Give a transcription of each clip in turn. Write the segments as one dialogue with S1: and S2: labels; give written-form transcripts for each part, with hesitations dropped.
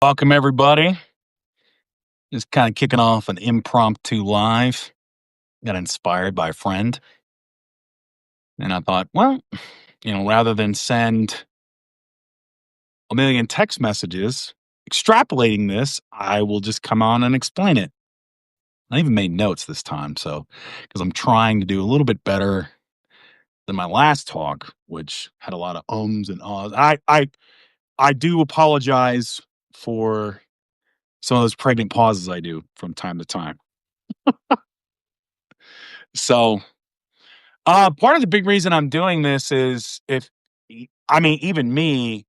S1: Welcome, everybody. Just kind of kicking off an impromptu live. Got inspired by a friend. And I thought, well, rather than send a million text messages extrapolating this, I will just come on and explain it. I even made notes this time. So, because I'm trying to do a little bit better than my last talk, which had a lot of ums and ahs. I do apologize for some of those pregnant pauses I do from time to time. So, part of the big reason I'm doing this is even me,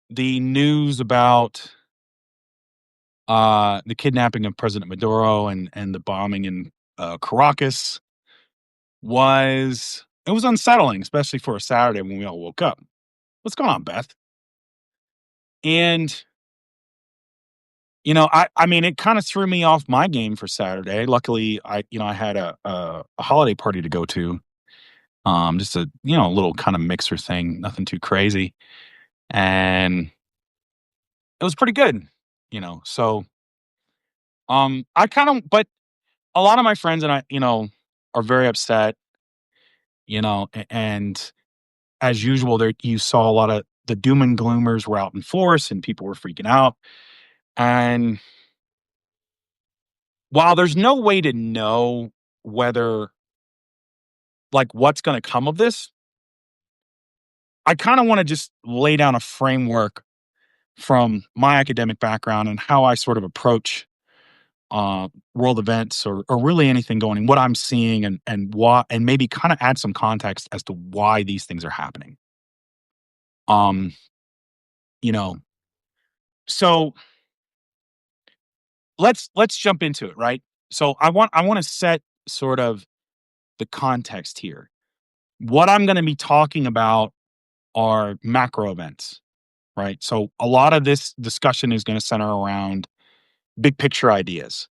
S1: the news about the kidnapping of President Maduro and the bombing in Caracas was unsettling, especially for a Saturday when we all woke up. What's going on, Beth? And it kind of threw me off my game for Saturday. Luckily, I had a holiday party to go to. Just a little kind of mixer thing, nothing too crazy. And it was pretty good, So, but a lot of my friends and I, are very upset, and as usual, there you saw a lot of the doom and gloomers were out in force and people were freaking out. And while there's no way to know whether what's going to come of this, I kind of want to just lay down a framework from my academic background and how I sort of approach world events or really anything going, what I'm seeing and why, and maybe kind of add some context as to why these things are happening. Um, you know, so let's jump into it, right? So I want to set sort of the context here. What I'm going to be talking about are macro events, right? So a lot of this discussion is going to center around big picture ideas.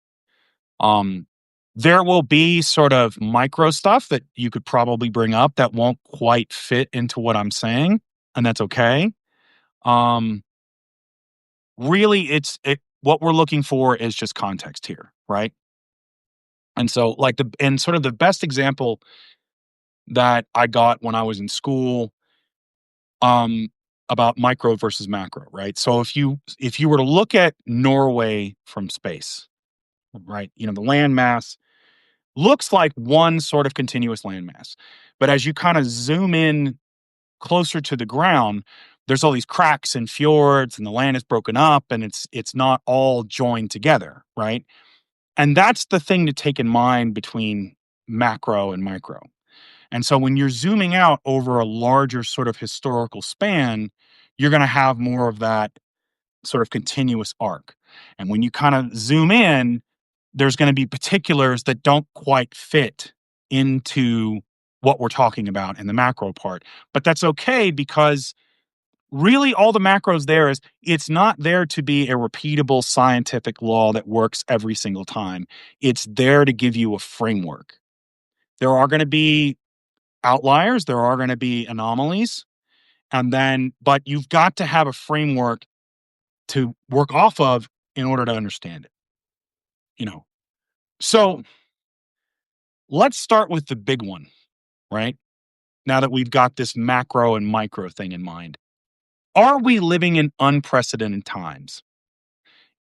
S1: There will be sort of micro stuff that you could probably bring up that won't quite fit into what I'm saying, and that's okay. Um, really, what we're looking for is just context here, right? And so, sort of the best example that I got when I was in school, um, about micro versus macro, right? So if you were to look at Norway from space, right, the landmass looks like one sort of continuous landmass. But as you kind of zoom in closer to the ground, there's all these cracks and fjords and the land is broken up and it's not all joined together, right? And that's the thing to take in mind between macro and micro. And so when you're zooming out over a larger sort of historical span, you're going to have more of that sort of continuous arc. And when you kind of zoom in, there's going to be particulars that don't quite fit into what we're talking about in the macro part. But that's okay because really all the macros there is it's not there to be a repeatable scientific law that works every single time. It's there to give you a framework. There are going to be outliers, there are going to be anomalies, but you've got to have a framework to work off of in order to understand it. So let's start with the big one, right? Now that we've got this macro and micro thing in mind. Are we living in unprecedented times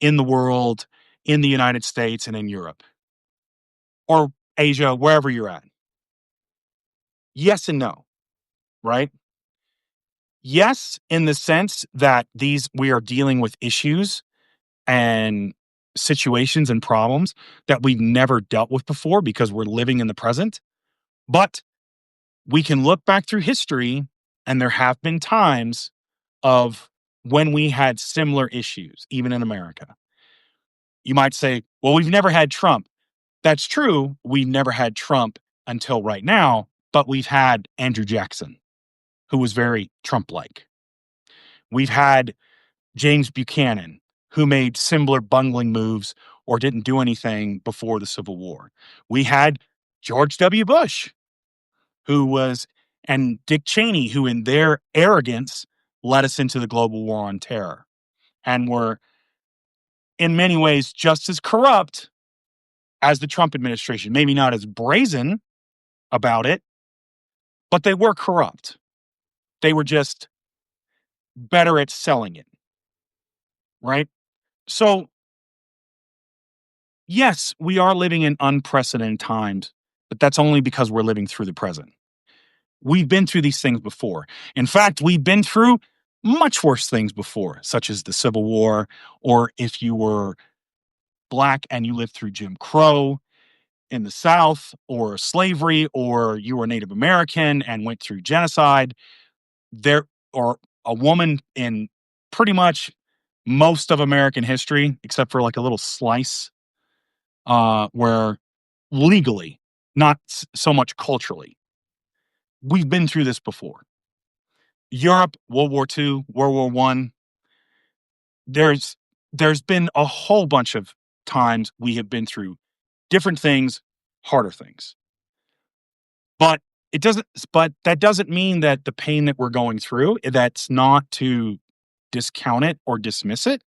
S1: in the world, in the United States, and in Europe? Or Asia, wherever you're at? Yes and no, right? Yes, in the sense that we are dealing with issues and situations and problems that we've never dealt with before because we're living in the present. But we can look back through history and there have been times of when we had similar issues, even in America. You might say, well, we've never had Trump. That's true. We've never had Trump until right now, but we've had Andrew Jackson, who was very Trump-like. We've had James Buchanan, who made similar bungling moves or didn't do anything before the Civil War. We had George W. Bush, and Dick Cheney, who in their arrogance led us into the global war on terror. and were in many ways just as corrupt as the Trump administration. Maybe not as brazen about it, but they were corrupt. They were just better at selling it, right? So, yes, we are living in unprecedented times, but that's only because we're living through the present. We've been through these things before. In fact, we've been through much worse things before, such as the Civil War, or if you were Black and you lived through Jim Crow in the South, or slavery, or you were Native American and went through genocide, there, or a woman in pretty much most of American history, except for like a little slice where legally, not so much culturally. We've been through this before. Europe, World War II, World War One. There's been a whole bunch of times we have been through different things, harder things. But but that doesn't mean that the pain that we're going through, that's not to discount it or dismiss it.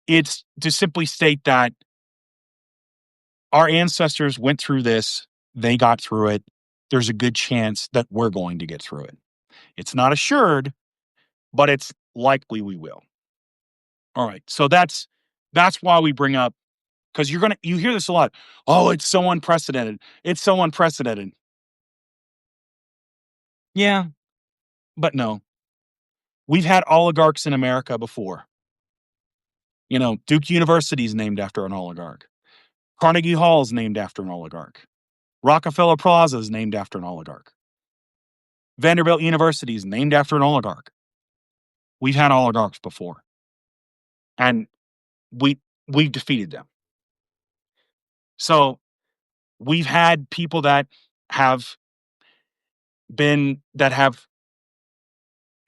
S1: It's to simply state that our ancestors went through this, they got through it. There's a good chance that we're going to get through it. It's not assured, but it's likely we will. All right. So that's why we bring up, because you hear this a lot. Oh, it's so unprecedented. It's so unprecedented. Yeah, but no. We've had oligarchs in America before. You know, Duke University is named after an oligarch. Carnegie Hall is named after an oligarch. Rockefeller Plaza is named after an oligarch. Vanderbilt University is named after an oligarch. We've had oligarchs before, and we've defeated them. So we've had people that have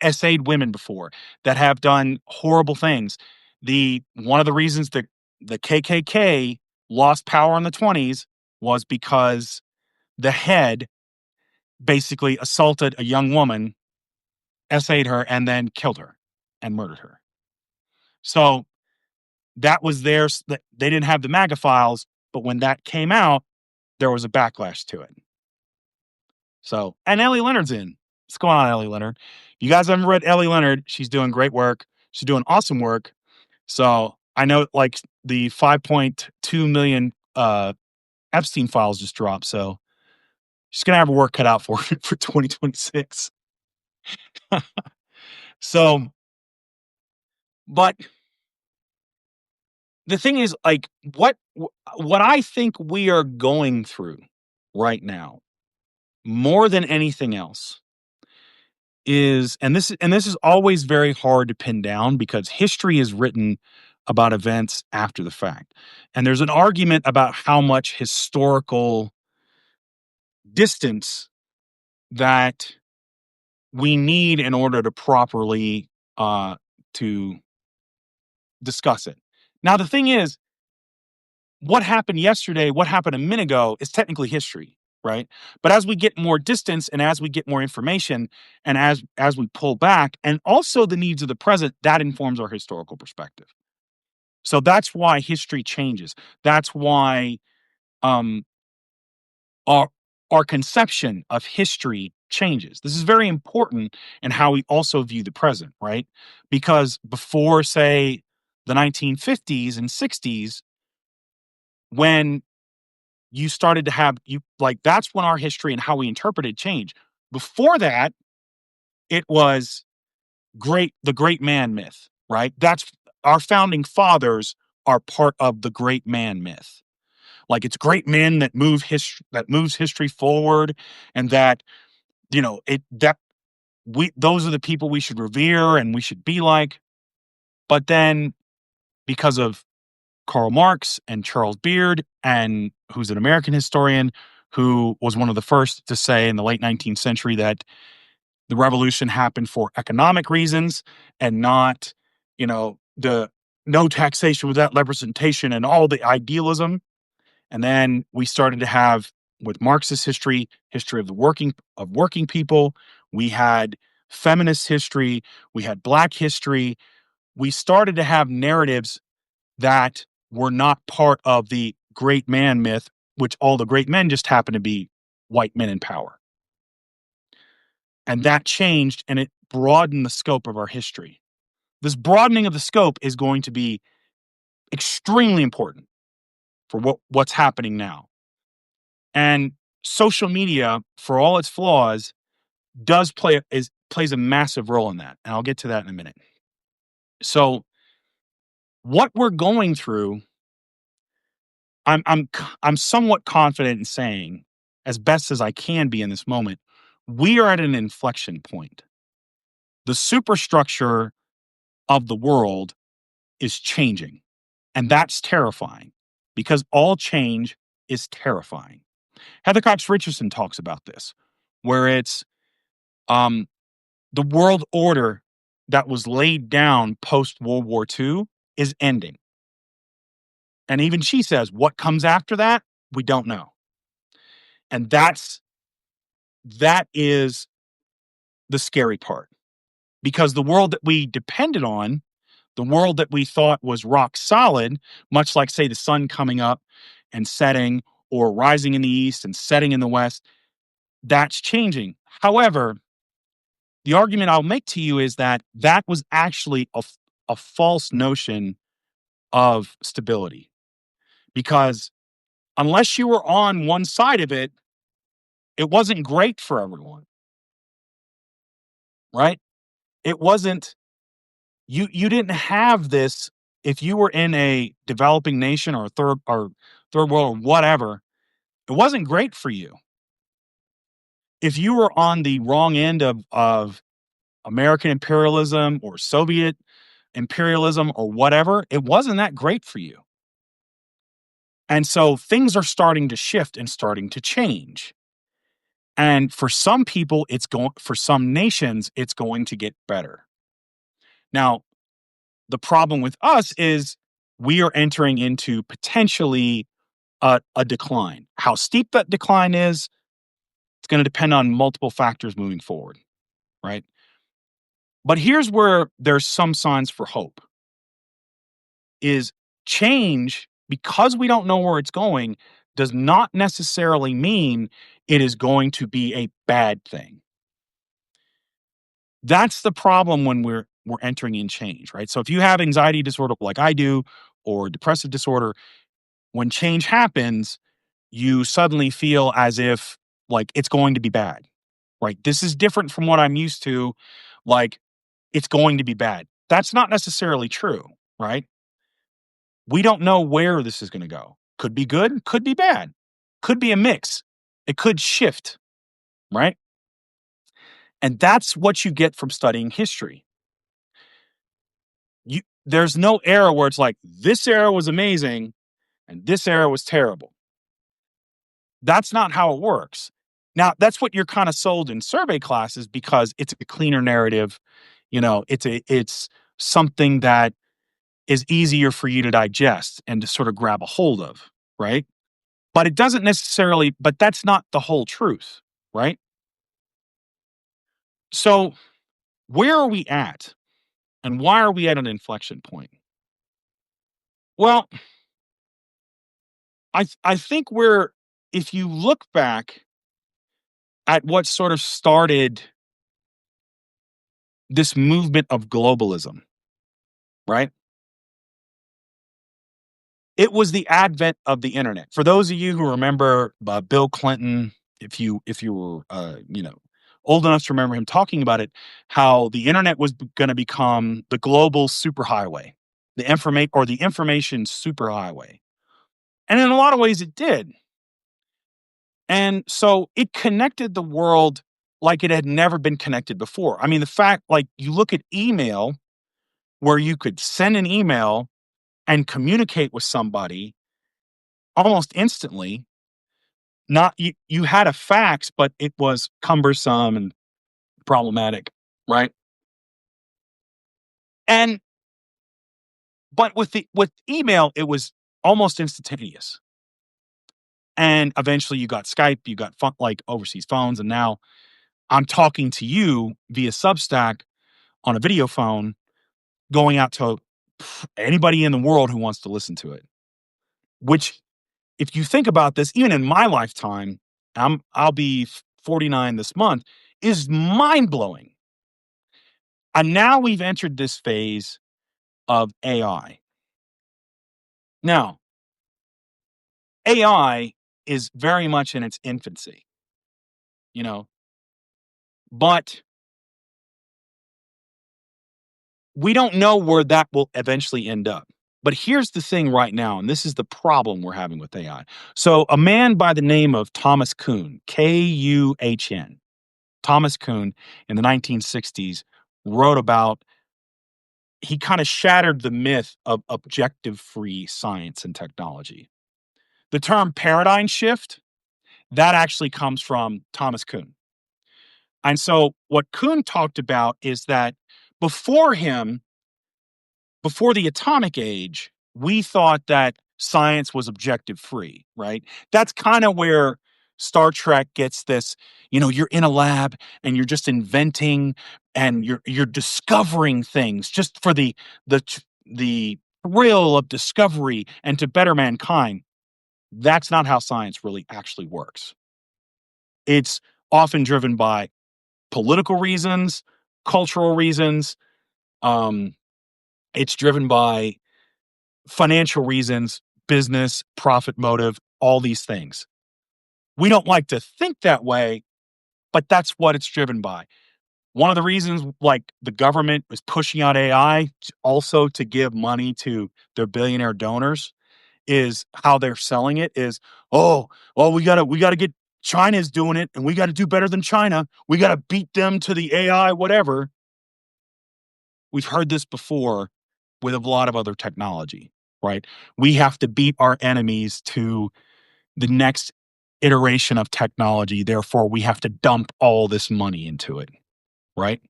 S1: essayed women before, that have done horrible things. One of the reasons that the KKK lost power in the 20s was because the head basically assaulted a young woman, essayed her, and then killed her and murdered her. So that was theirs. They didn't have the MAGA files, but when that came out, there was a backlash to it. So, and Ellie Leonard's in. What's going on, Ellie Leonard? You guys haven't read Ellie Leonard. She's doing great work. She's doing awesome work. So I know like the 5.2 million Epstein files just dropped. So she's going to have her work cut out for 2026. So, but the thing is, like, what I think we are going through right now, more than anything else, is, and this is always very hard to pin down because history is written about events after the fact, and there's an argument about how much historical distance that we need in order to properly to discuss it. Now, the thing is, what happened yesterday, what happened a minute ago is technically history, right? But as we get more distance and as we get more information and as we pull back, and also the needs of the present, that informs our historical perspective. So that's why history changes. That's why um, our conception of history changes. This is very important in how we also view the present, right? Because before, say, the 1950s and 60s, when you started to have that's when our history and how we interpreted change. Before that, it was the great man myth, right? That's our founding fathers are part of the great man myth. Like it's great men that moves history forward, and that those are the people we should revere and we should be like. But then, because of Karl Marx and Charles Beard, and who's an American historian who was one of the first to say in the late 19th century that the revolution happened for economic reasons and not, the no taxation without representation and all the idealism. And then we started to have, with Marxist history of the working people, we had feminist history, we had Black history. We started to have narratives that were not part of the great man myth, which all the great men just happen to be white men in power. And that changed and it broadened the scope of our history. This broadening of the scope is going to be extremely important for what's happening now. And social media, for all its flaws, plays a massive role in that. And I'll get to that in a minute. So what we're going through, I'm somewhat confident in saying, as best as I can be in this moment, we are at an inflection point. The superstructure of the world is changing, and that's terrifying because all change is terrifying. Heather Cox Richardson talks about this, where it's um, the world order that was laid down post World War II is ending. And even she says, what comes after that, we don't know. And that is the scary part. Because the world that we depended on, the world that we thought was rock solid, much like, say, the sun coming up and setting, or rising in the east and setting in the west, that's changing. However, the argument I'll make to you is that that was actually a false notion of stability. Because unless you were on one side of it, it wasn't great for everyone, right? It wasn't, you didn't have this if you were in a developing nation or third world or whatever, it wasn't great for you. If you were on the wrong end of American imperialism or Soviet imperialism or whatever, it wasn't that great for you. And so things are starting to shift and starting to change. And for some people, for some nations, it's going to get better. Now, the problem with us is we are entering into potentially a decline. How steep that decline is, it's going to depend on multiple factors moving forward, right? But here's where there's some signs for hope. Is change, because we don't know where it's going, does not necessarily mean it is going to be a bad thing. That's the problem when we're entering in change, right? So if you have anxiety disorder like I do, or depressive disorder, when change happens, you suddenly feel as if like it's going to be bad, right? This is different from what I'm used to. Like it's going to be bad. That's not necessarily true, right? We don't know where this is going to go. Could be good, could be bad, could be a mix. It could shift, right? And that's what you get from studying history. There's no era where it's like this era was amazing and this era was terrible. That's not how it works. Now, that's what you're kind of sold in survey classes because it's a cleaner narrative. You know, it's something that is easier for you to digest and to sort of grab a hold of, right? But it doesn't necessarily, but that's not the whole truth, right? So, where are we at? And why are we at an inflection point? Well, I think if you look back at what sort of started this movement of globalism, right? It was the advent of the internet. For those of you who remember Bill Clinton, if you were old enough to remember him talking about it, how the internet was going to become the global superhighway, the information superhighway, and in a lot of ways it did. And so it connected the world like it had never been connected before. I mean, the fact, like, you look at email, where you could send an email and communicate with somebody almost instantly. Not you had a fax, but it was cumbersome and problematic, right? And but with email, it was almost instantaneous. And eventually you got Skype, you got like overseas phones, and now I'm talking to you via Substack on a video phone, going out to anybody in the world who wants to listen to it. Which, if you think about this, even in my lifetime, I'll be 49 this month, is mind blowing. And now we've entered this phase of AI. Now, AI is very much in its infancy, you know, but we don't know where that will eventually end up. But here's the thing right now, and this is the problem we're having with AI. So, a man by the name of Thomas Kuhn, Kuhn, Thomas Kuhn, in the 1960s, wrote about, he kind of shattered the myth of objective free science and technology. The term paradigm shift, that actually comes from Thomas Kuhn. And so what Kuhn talked about is that before him, before the atomic age, we thought that science was objective free, right? That's kind of where Star Trek gets this, you're in a lab and you're just inventing and you're discovering things just for the thrill of discovery and to better mankind. That's not how science really actually works. It's often driven by political reasons, cultural reasons. It's driven by financial reasons, business, profit motive, all these things. We don't like to think that way, but that's what it's driven by. One of the reasons, like, the government is pushing out AI also to give money to their billionaire donors, is how they're selling it is, oh, well, we gotta get, China's doing it and we got to do better than China. We got to beat them to the AI, whatever. We've heard this before with a lot of other technology, right? We have to beat our enemies to the next iteration of technology. Therefore, we have to dump all this money into it, right?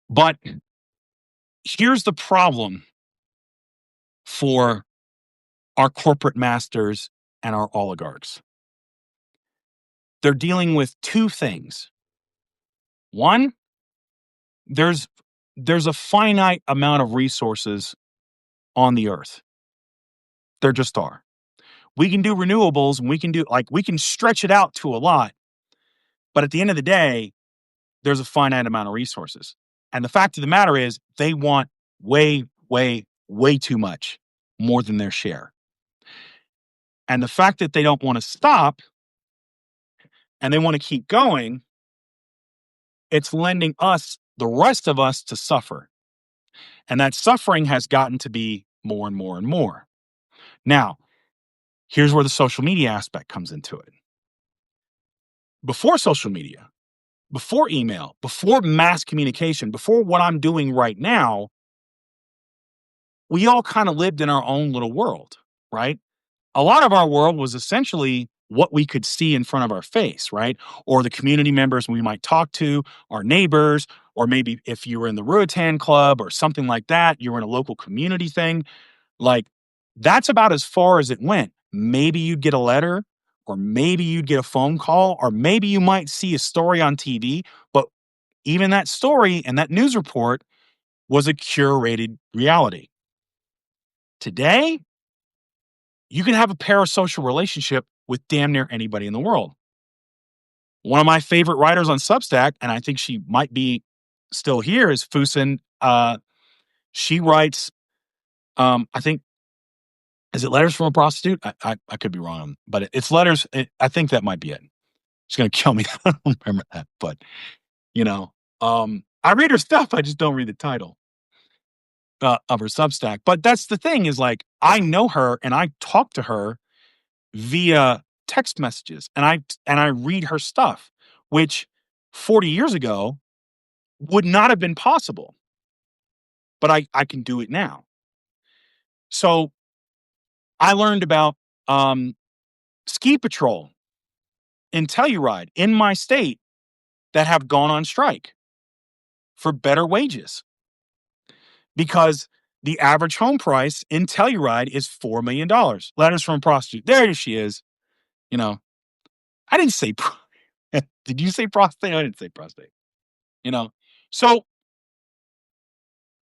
S1: But here's the problem for our corporate masters and our oligarchs. They're dealing with two things. One, there's a finite amount of resources on the earth. There just are. We can do renewables and we can stretch it out to a lot. But at the end of the day, there's a finite amount of resources. And the fact of the matter is they want way, way, way too much, more than their share. And the fact that they don't want to stop and they want to keep going, it's lending us, the rest of us, to suffer. And that suffering has gotten to be more and more and more. Now, here's where the social media aspect comes into it. Before social media, before email, before mass communication, before what I'm doing right now, we all kind of lived in our own little world, right? A lot of our world was essentially what we could see in front of our face, right? Or the community members we might talk to, our neighbors, or maybe if you were in the Ruatan Club or something like that, you were in a local community thing. Like, that's about as far as it went. Maybe you'd get a letter, or maybe you'd get a phone call, or maybe you might see a story on TV. But even that story and that news report was a curated reality. Today, you can have a parasocial relationship with damn near anybody in the world. One of my favorite writers on Substack, and I think she might be still here, is Fusen. She writes, I think, is it Letters from a Prostitute? I could be wrong, but it's letters. I think that might be it. She's going to kill me. I don't remember that, but, I read her stuff. I just don't read the title of her Substack. But that's the thing, is like, I know her and I talk to her via text messages, and I read her stuff, which 40 years ago would not have been possible. But I can do it now. So I learned about ski patrol in Telluride in my state that have gone on strike for better wages, because the average home price in Telluride is $4 million. Letters from a Prostitute. There she is. I didn't say Did you say prostate? I didn't say prostate. You know? So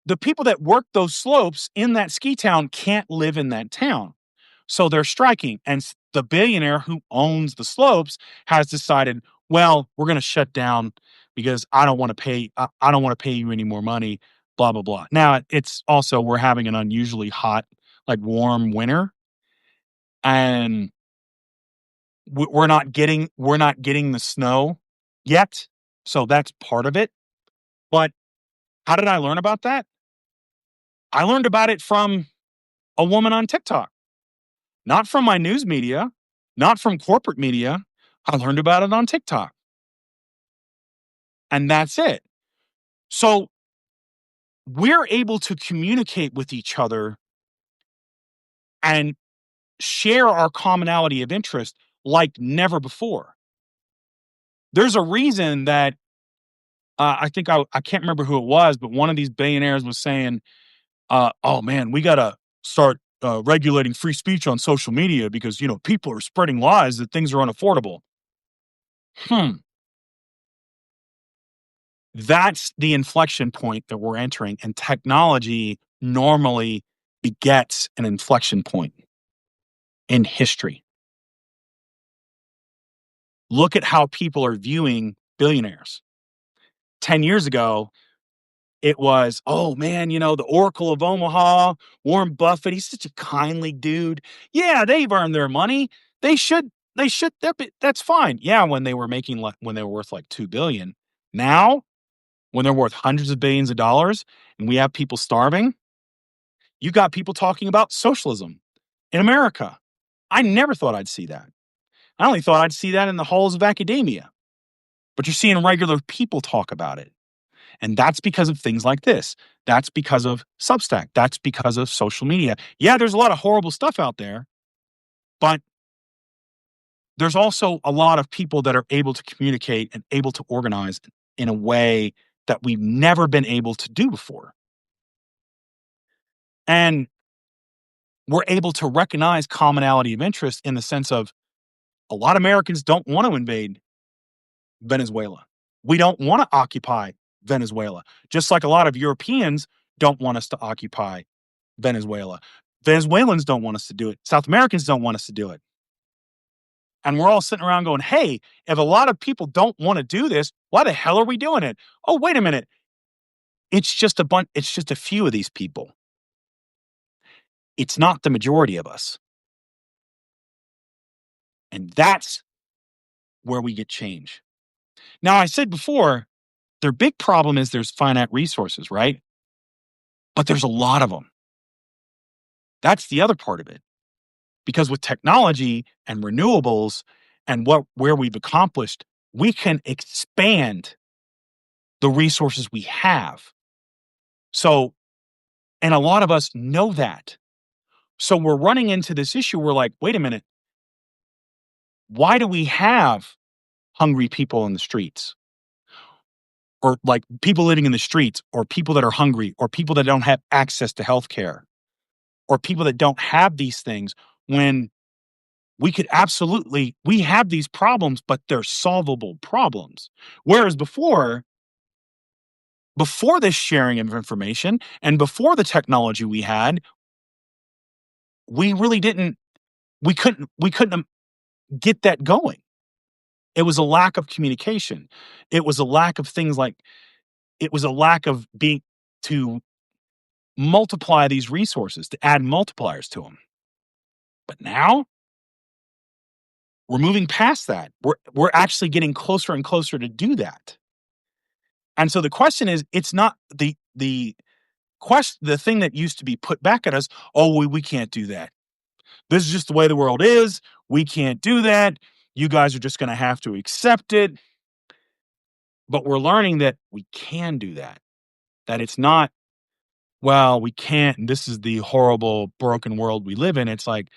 S1: the people that work those slopes in that ski town can't live in that town. So they're striking. And the billionaire who owns the slopes has decided, well, we're going to shut down because I don't want to pay. I don't want to pay you any more money. Blah blah blah. Now it's also we're having an unusually hot, like warm winter, and we're not getting the snow yet. So that's part of it. But how did I learn about that? I learned about it from a woman on TikTok, not from my news media, not from corporate media. I learned about it on TikTok. And that's it. So we're able to communicate with each other and share our commonality of interest like never before. There's a reason that I can't remember who it was, but one of these billionaires was saying, "Oh man, we gotta start regulating free speech on social media because people are spreading lies that things are unaffordable." Hmm. That's the inflection point that we're entering, and technology normally begets an inflection point in history. Look at how people are viewing billionaires. 10 years ago, it was, oh man, the Oracle of Omaha, Warren Buffett, he's such a kindly dude. Yeah, they've earned their money. They should, that's fine. Yeah, when they were when they were worth like 2 billion. Now, when they're worth hundreds of billions of dollars and we have people starving, you got people talking about socialism in America. I never thought I'd see that. I only thought I'd see that in the halls of academia. But you're seeing regular people talk about it. And that's because of things like this. That's because of Substack. That's because of social media. Yeah, there's a lot of horrible stuff out there, but there's also a lot of people that are able to communicate and able to organize in a way that we've never been able to do before. And we're able to recognize commonality of interest in the sense of a lot of Americans don't want to invade Venezuela. We don't want to occupy Venezuela, just like a lot of Europeans don't want us to occupy Venezuela. Venezuelans don't want us to do it. South Americans don't want us to do it. And we're all sitting around going, hey, if a lot of people don't want to do this, why the hell are we doing it? Oh, wait a minute. It's just a few of these people. It's not the majority of us. And that's where we get change. Now, I said before, their big problem is there's finite resources, right? But there's a lot of them. That's the other part of it. Because with technology and renewables and where we've accomplished, we can expand the resources we have. So, and a lot of us know that. So we're running into this issue. We're like, wait a minute. Why do we have hungry people in the streets? Or like people living in the streets, or people that are hungry, or people that don't have access to healthcare, or people that don't have these things when we have these problems, but they're solvable problems. Whereas before this sharing of information and before the technology we had, we really didn't, we couldn't get that going. It was a lack of communication. It was a lack of things like, it was a lack of being to multiply these resources, to add multipliers to them. But now we're moving past that. We're actually getting closer and closer to do that. And so the question is, it's not the question, the thing that used to be put back at us, oh, we can't do that. This is just the way the world is. We can't do that. You guys are just going to have to accept it. But we're learning that we can do that. That it's not, well, we can't. And this is the horrible, broken world we live in. It's like,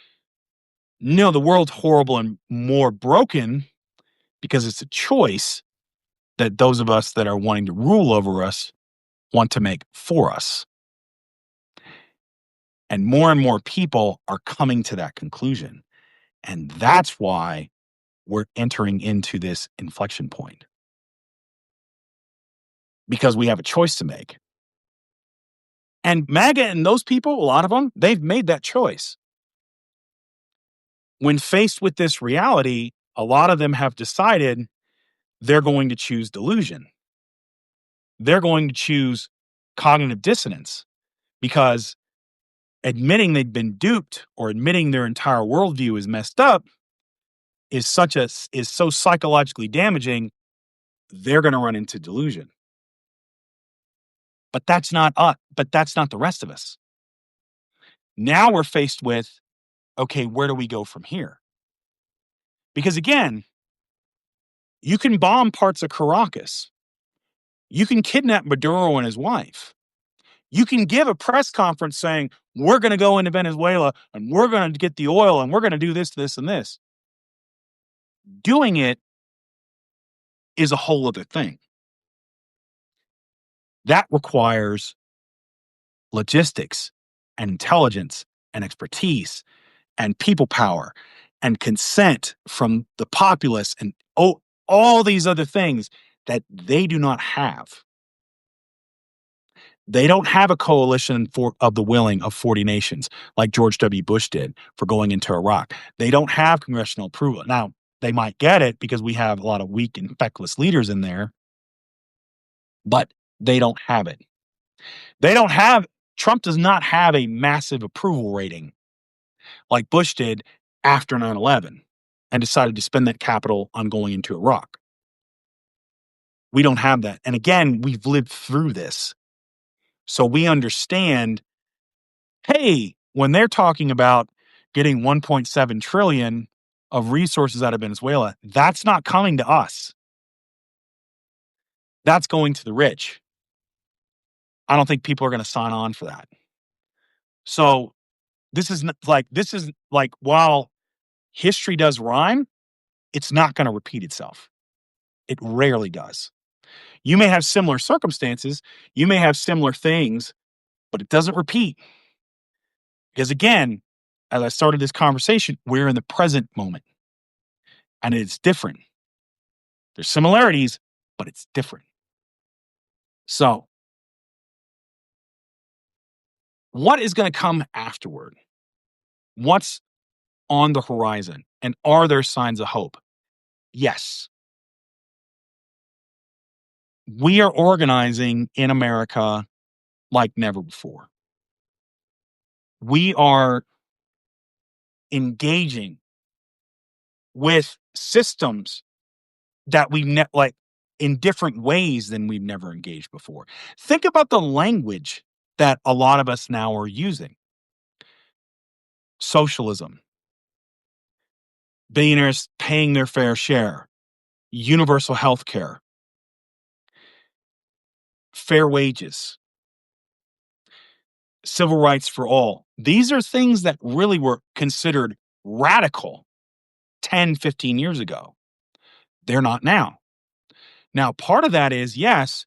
S1: no, the world's horrible and more broken because it's a choice that those of us that are wanting to rule over us want to make for us. And more people are coming to that conclusion. And that's why we're entering into this inflection point because we have a choice to make. And MAGA and those people, a lot of them, they've made that choice. When faced with this reality, a lot of them have decided they're going to choose delusion. They're going to choose cognitive dissonance because admitting they've been duped or admitting their entire worldview is messed up is so psychologically damaging. They're going to run into delusion. But that's not us. But that's not the rest of us. Now we're faced with, okay, where do we go from here? Because again, you can bomb parts of Caracas. You can kidnap Maduro and his wife. You can give a press conference saying, we're going to go into Venezuela and we're going to get the oil and we're going to do this, this, and this. Doing it is a whole other thing. That requires logistics and intelligence and expertise and people power and consent from the populace and all these other things that they do not have. They don't have a coalition of the willing of 40 nations like George W. Bush did for going into Iraq. They don't have congressional approval. Now, they might get it because we have a lot of weak and feckless leaders in there, but they don't have it. Trump does not have a massive approval rating like Bush did after 9/11 and decided to spend that capital on going into Iraq. We don't have that. And again, we've lived through this. So we understand, hey, when they're talking about getting 1.7 trillion of resources out of Venezuela, that's not coming to us. That's going to the rich. I don't think people are going to sign on for that. So this is like while history does rhyme, it's not going to repeat itself. It rarely does. You may have similar circumstances, you may have similar things, but it doesn't repeat. Because again, as I started this conversation, we're in the present moment. And it's different. There's similarities, but it's different. So, what is going to come afterward? What's on the horizon? And are there signs of hope? Yes. We are organizing in America like never before. We are engaging with systems that we like in different ways than we've never engaged before. Think about the language that a lot of us now are using. Socialism, billionaires paying their fair share, universal health care, fair wages, civil rights for all. These are things that really were considered radical 10, 15 years ago. They're not now. Now, part of that is, yes,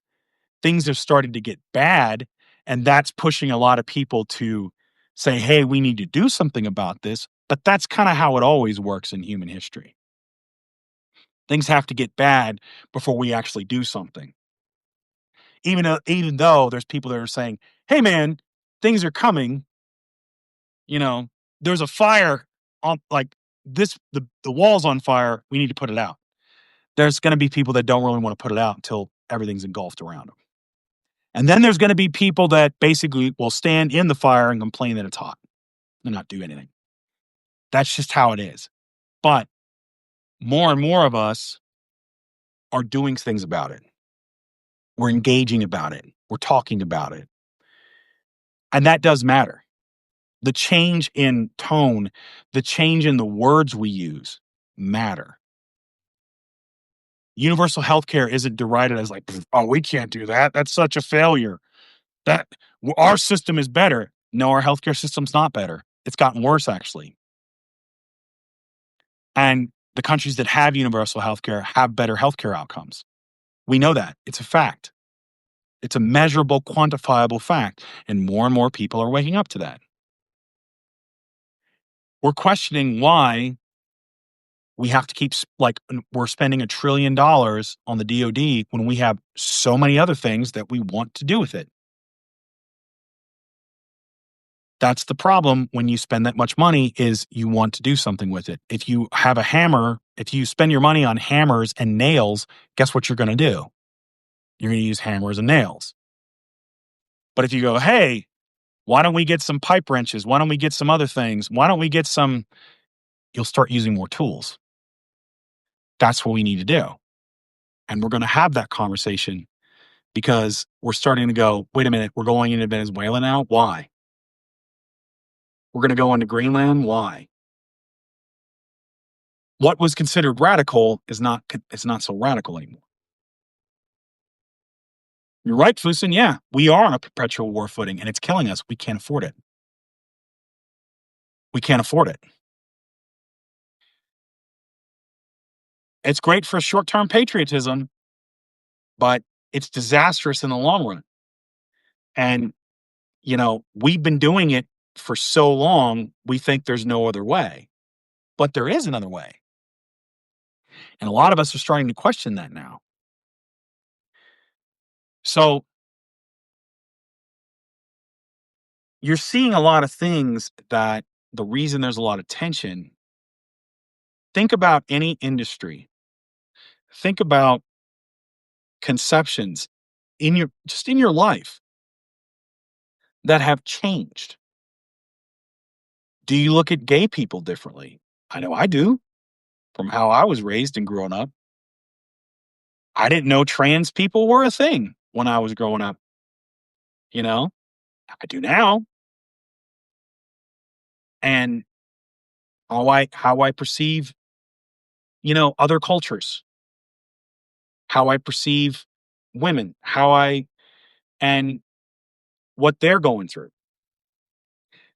S1: things have started to get bad, and that's pushing a lot of people to say, hey, we need to do something about this. But that's kind of how it always works in human history. Things have to get bad before we actually do something. Even though there's people that are saying, hey, man, things are coming. You know, there's a fire on like this, the wall's on fire. We need to put it out. There's going to be people that don't really want to put it out until everything's engulfed around them. And then there's going to be people that basically will stand in the fire and complain that it's hot and not do anything. That's just how it is. But more and more of us are doing things about it. We're engaging about it. We're talking about it. And that does matter. The change in tone, the change in the words we use matter. Universal healthcare isn't derided as like, oh, we can't do that. That's such a failure. That our system is better. No, our healthcare system's not better. It's gotten worse, actually. And the countries that have universal healthcare have better healthcare outcomes. We know that. It's a fact. It's a measurable, quantifiable fact. And more people are waking up to that. We're questioning why we have to keep we're spending $1 trillion on the DoD when we have so many other things that we want to do with it. That's the problem when you spend that much money is you want to do something with it. If you have a hammer, if you spend your money on hammers and nails, guess what you're going to do? You're going to use hammers and nails. But if you go, hey, why don't we get some pipe wrenches? Why don't we get some other things? Why don't we get some? You'll start using more tools. That's what we need to do. And we're going to have that conversation because we're starting to go, wait a minute, we're going into Venezuela now. Why? We're going to go into Greenland. Why? What was considered radical is not, it's not so radical anymore. You're right, Fusen. Yeah, we are on a perpetual war footing and it's killing us. We can't afford it. We can't afford it. It's great for short-term patriotism, but it's disastrous in the long run. And, we've been doing it for so long, we think there's no other way. But there is another way. And a lot of us are starting to question that now. So you're seeing a lot of things that the reason there's a lot of tension. Think about any industry. Think about conceptions in your life that have changed. Do you look at gay people differently? I know I do from how I was raised and growing up. I didn't know trans people were a thing when I was growing up. You know, I do now. And how I perceive, other cultures, how I perceive women, and what they're going through.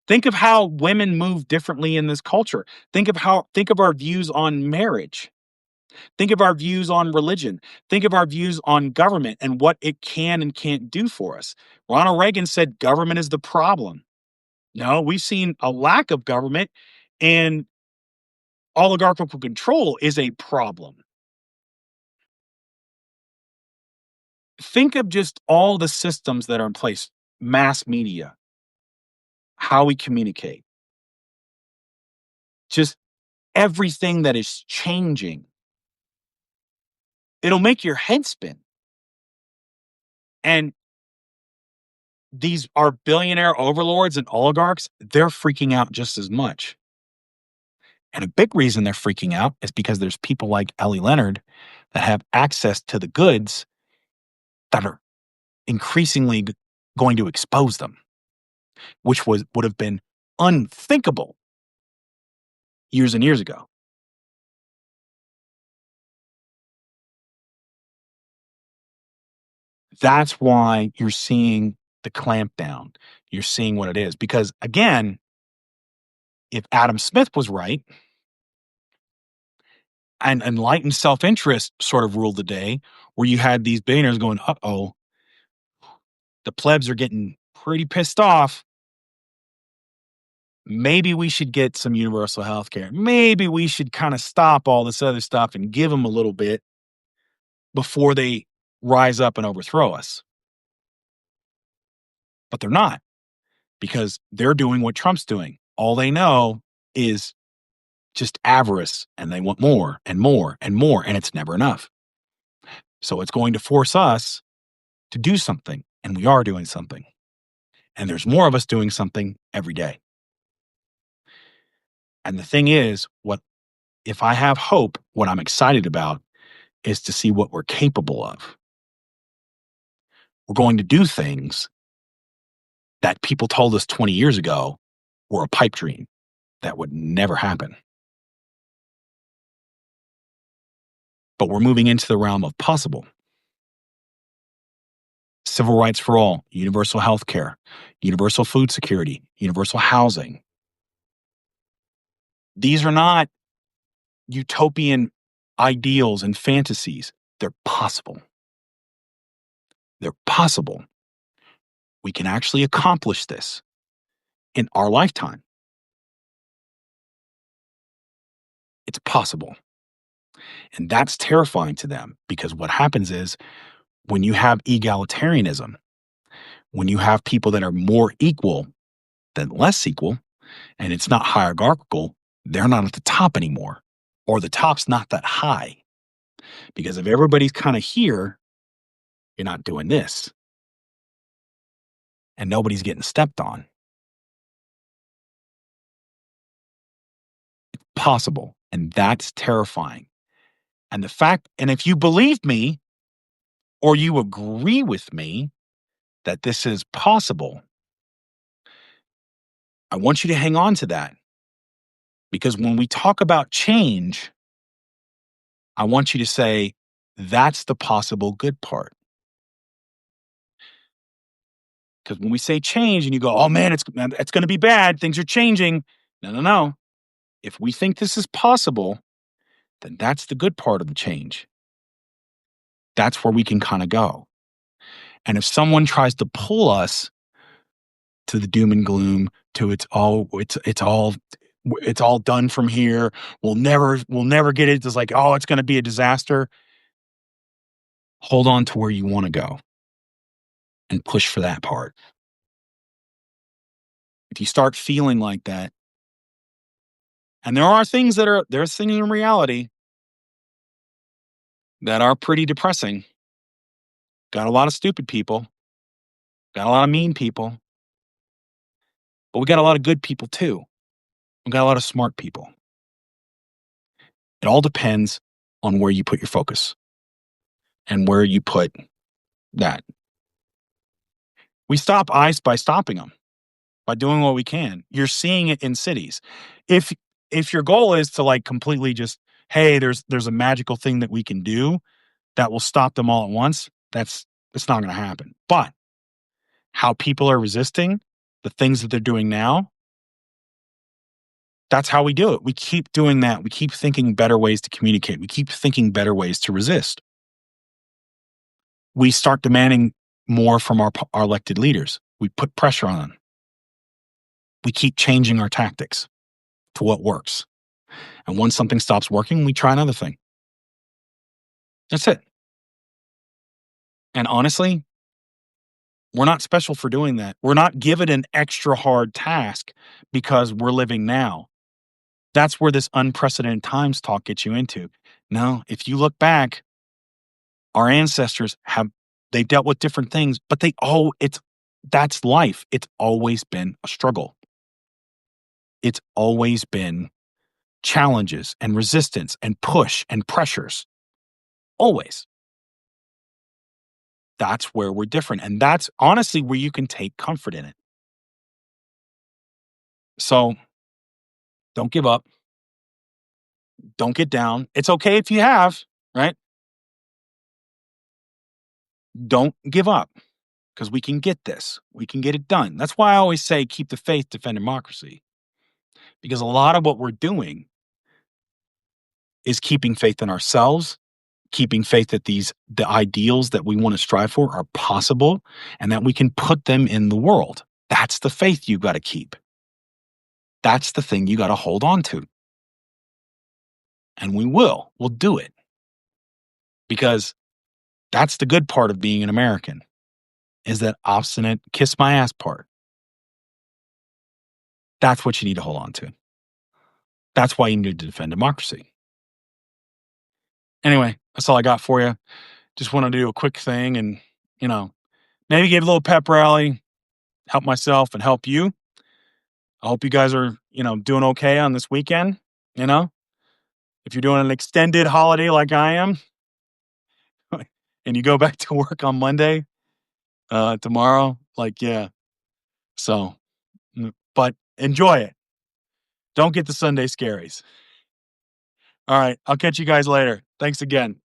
S1: Think of how women move differently in this culture. Think of our views on marriage. Think of our views on religion. Think of our views on government and what it can and can't do for us. Ronald Reagan said government is the problem. No, we've seen a lack of government and oligarchical control is a problem. Think of just all the systems that are in place, mass media, how we communicate, just everything that is changing. It'll make your head spin. And these are billionaire overlords and oligarchs, they're freaking out just as much. And a big reason they're freaking out is because there's people like Ellie Leonard that have access to the goods that are increasingly going to expose them, which would have been unthinkable years and years ago. That's why you're seeing the clampdown. You're seeing what it is. Because again, if Adam Smith was right and enlightened self-interest sort of ruled the day, where you had these billionaires going, uh-oh, the plebs are getting pretty pissed off. Maybe we should get some universal health care. Maybe we should kind of stop all this other stuff and give them a little bit before they rise up and overthrow us. But they're not, because they're doing what Trump's doing. All they know is just avarice, and they want more and more and more, and it's never enough. So it's going to force us to do something, and we are doing something. And there's more of us doing something every day. And the thing is, if I have hope, what I'm excited about is to see what we're capable of. We're going to do things that people told us 20 years ago were a pipe dream. That would never happen. But we're moving into the realm of possible. Civil rights for all, universal health care, universal food security, universal housing. These are not utopian ideals and fantasies. They're possible. They're possible. We can actually accomplish this in our lifetime. It's possible. And that's terrifying to them because what happens is when you have egalitarianism, when you have people that are more equal than less equal, and it's not hierarchical, they're not at the top anymore, or the top's not that high. Because if everybody's kind of here, you're not doing this, and nobody's getting stepped on. Possible. And that's terrifying. And the fact, and if you believe me or you agree with me that this is possible, I want you to hang on to that. Because when we talk about change, I want you to say, that's the possible good part. Because when we say change and you go, oh man, it's going to be bad, things are changing. No, no, no. If we think this is possible, then that's the good part of the change. That's where we can kind of go. And if someone tries to pull us to the doom and gloom, to it's all done from here, we'll never get it, it's like, oh, it's going to be a disaster. Hold on to where you want to go and push for that part. If you start feeling like that, and there's things in reality that are pretty depressing. Got a lot of stupid people, got a lot of mean people, but we got a lot of good people too. We got a lot of smart people. It all depends on where you put your focus and where you put that. We stop ICE by stopping them, by doing what we can. You're seeing it in cities. If your goal is to like completely just, hey, there's a magical thing that we can do that will stop them all at once, it's not going to happen. But how people are resisting the things that they're doing now, that's how we do it. We keep doing that. We keep thinking better ways to communicate. We keep thinking better ways to resist. We start demanding more from our elected leaders. We put pressure on them. We keep changing our tactics to what works. And once something stops working, we try another thing. That's it. And honestly, we're not special for doing that. We're not given an extra hard task because we're living now. That's where this unprecedented times talk gets you into. No, if you look back, our ancestors they've dealt with different things, but that's life. It's always been a struggle. It's always been challenges and resistance and push and pressures. Always. That's where we're different. And that's honestly where you can take comfort in it. So don't give up. Don't get down. It's okay if you have, right? Don't give up because we can get this. We can get it done. That's why I always say keep the faith, defend democracy. Because a lot of what we're doing is keeping faith in ourselves, keeping faith that the ideals that we want to strive for are possible and that we can put them in the world. That's the faith you got to keep. That's the thing you got to hold on to. And we'll do it. Because that's the good part of being an American, is that obstinate kiss my ass part. That's what you need to hold on to. That's why you need to defend democracy. Anyway, that's all I got for you. Just want to do a quick thing and, maybe give a little pep rally, help myself and help you. I hope you guys are, doing okay on this weekend. If you're doing an extended holiday like I am, and you go back to work on Monday, tomorrow, yeah. So, but enjoy it. Don't get the Sunday scaries. All right. I'll catch you guys later. Thanks again.